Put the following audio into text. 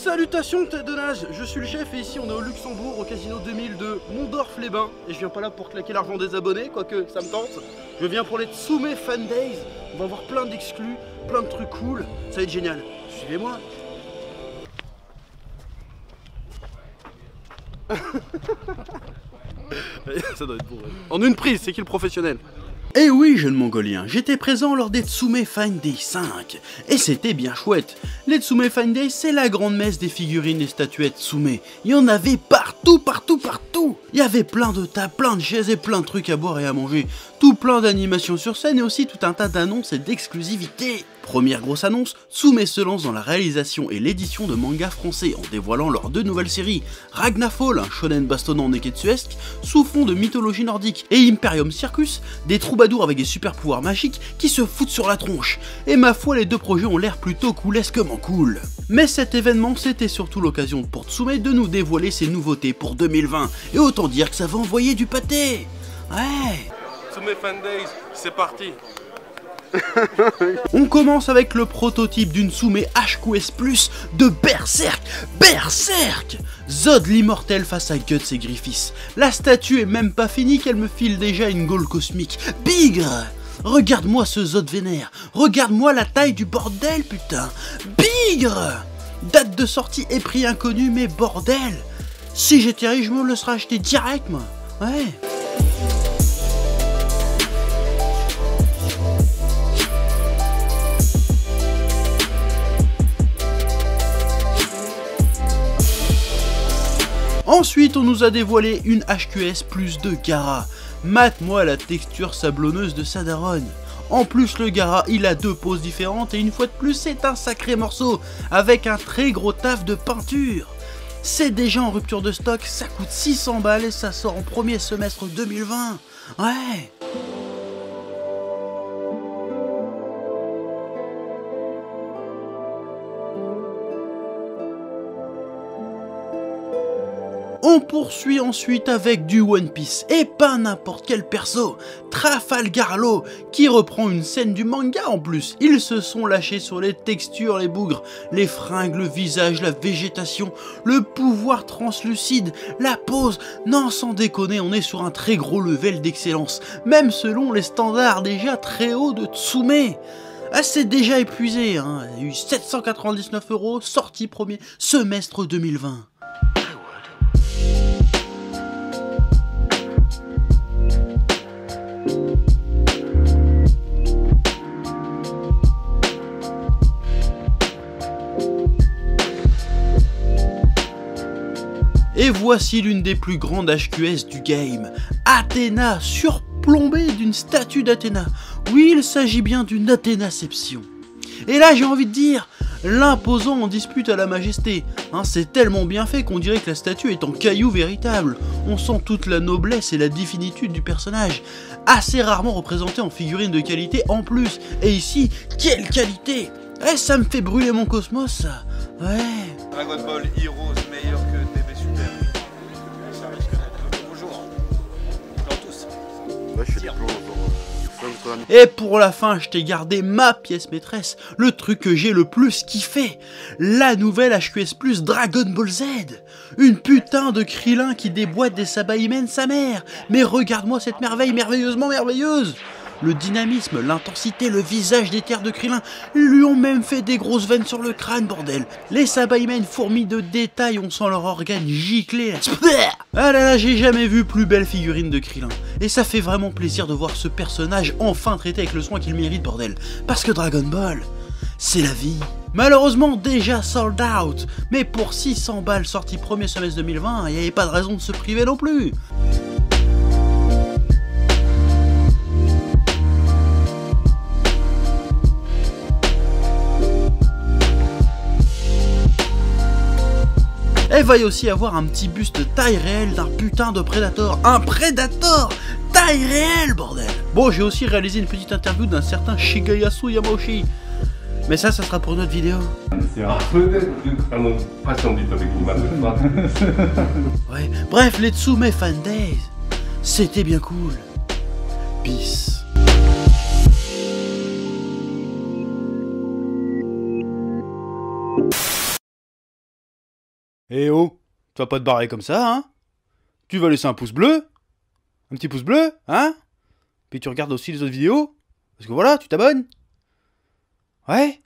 Salutations tête de nage, je suis le chef et ici on est au Luxembourg au casino 2000 de Mondorf-les-Bains. Et je viens pas là pour claquer l'argent des abonnés, quoique ça me tente. Je viens pour les Tsume Fan Days. On va avoir plein d'exclus, plein de trucs cool, ça va être génial. Suivez-moi. Ça doit être bon. En une prise, c'est qui le professionnel? Eh oui, jeune mongolien, j'étais présent lors des Tsume Fan Day 5, et c'était bien chouette. Les Tsume Fan Day, c'est la grande messe des figurines et statuettes Tsume. Il y en avait partout. Il y avait plein de tables, plein de chaises et plein de trucs à boire et à manger. Tout plein d'animations sur scène et aussi tout un tas d'annonces et d'exclusivités. Première grosse annonce, Tsume se lance dans la réalisation et l'édition de mangas français en dévoilant leurs deux nouvelles séries, Ragnafall, un shonen bastonnant neketsuesque, sous fond de mythologie nordique, et Imperium Circus, des troubadours avec des super pouvoirs magiques qui se foutent sur la tronche. Et ma foi, les deux projets ont l'air plutôt coolesquement cool. Mais cet événement, c'était surtout l'occasion pour Tsume de nous dévoiler ses nouveautés pour 2020, et autant dire que ça va envoyer du pâté. Ouais. Tsume Fan Days, c'est parti. On commence avec le prototype d'une Tsume HQS Plus de Berserk. Zod l'immortel face à Guts et Griffiths. La statue est même pas finie qu'elle me file déjà une gaule cosmique. Bigre! Regarde-moi ce Zod vénère. Regarde-moi la taille du bordel, putain. Bigre! Date de sortie et prix inconnu, mais bordel. Si j'étais riche, je me le serais acheté direct, moi. Ouais. Ensuite, on nous a dévoilé une HQS Plus de Gaara. Mate-moi la texture sablonneuse de sa daronne. En plus, le Gaara, il a deux poses différentes et une fois de plus, c'est un sacré morceau, avec un très gros taf de peinture. C'est déjà en rupture de stock, ça coûte 600 balles et ça sort en premier semestre 2020. Ouais. On poursuit ensuite avec du One Piece, et pas n'importe quel perso, Trafalgar Law, qui reprend une scène du manga en plus. Ils se sont lâchés sur les textures, les bougres, les fringues, le visage, la végétation, le pouvoir translucide, la pose. Non, sans déconner, on est sur un très gros level d'excellence, même selon les standards déjà très hauts de Tsume. Ah, c'est déjà épuisé, hein. Il y a eu 799 €, sortie premier semestre 2020. Et voici l'une des plus grandes HQS du game, Athéna, surplombée d'une statue d'Athéna. Oui, il s'agit bien d'une Athénaception. Et là, j'ai envie de dire, l'imposant en dispute à la majesté. Hein, c'est tellement bien fait qu'on dirait que la statue est en caillou véritable. On sent toute la noblesse et la définitude du personnage, assez rarement représenté en figurine de qualité en plus. Et ici, quelle qualité! Eh, ça me fait brûler mon cosmos, ça. Ouais. Dragon Ball Heroes meilleur que DB Super. Ça risque d'être le beau jour. Dans tous. Ouais, je fais des plombs. Et pour la fin, je t'ai gardé ma pièce maîtresse, le truc que j'ai le plus kiffé, la nouvelle HQS Plus Dragon Ball Z. Une putain de Krillin qui déboîte des Sabaïmen sa mère. Mais regarde-moi cette merveille merveilleusement merveilleuse. Le dynamisme, l'intensité, le visage des terres de Krillin, ils lui ont même fait des grosses veines sur le crâne, bordel. Les Sabaïmen fourmis de détails, on sent leurs organes gicler. Ah là là, j'ai jamais vu plus belle figurine de Krillin. Et ça fait vraiment plaisir de voir ce personnage enfin traité avec le soin qu'il mérite, bordel. Parce que Dragon Ball, c'est la vie. Malheureusement déjà sold out, mais pour 600 balles sortie premier semestre 2020, il n'y avait pas de raison de se priver non plus. Et va y aussi avoir un petit buste taille réelle d'un putain de Predator. Un Predator taille réelle, bordel. Bon, j'ai aussi réalisé une petite interview d'un certain Shigeyasu Yamauchi. Mais ça sera pour une autre vidéo. Ouais. Bref, les Tsume Fan Days, c'était bien cool. Peace. Eh oh, tu vas pas te barrer comme ça, hein? Tu vas laisser un pouce bleu? Un petit pouce bleu, hein? Puis tu regardes aussi les autres vidéos? Parce que voilà, tu t'abonnes? Ouais?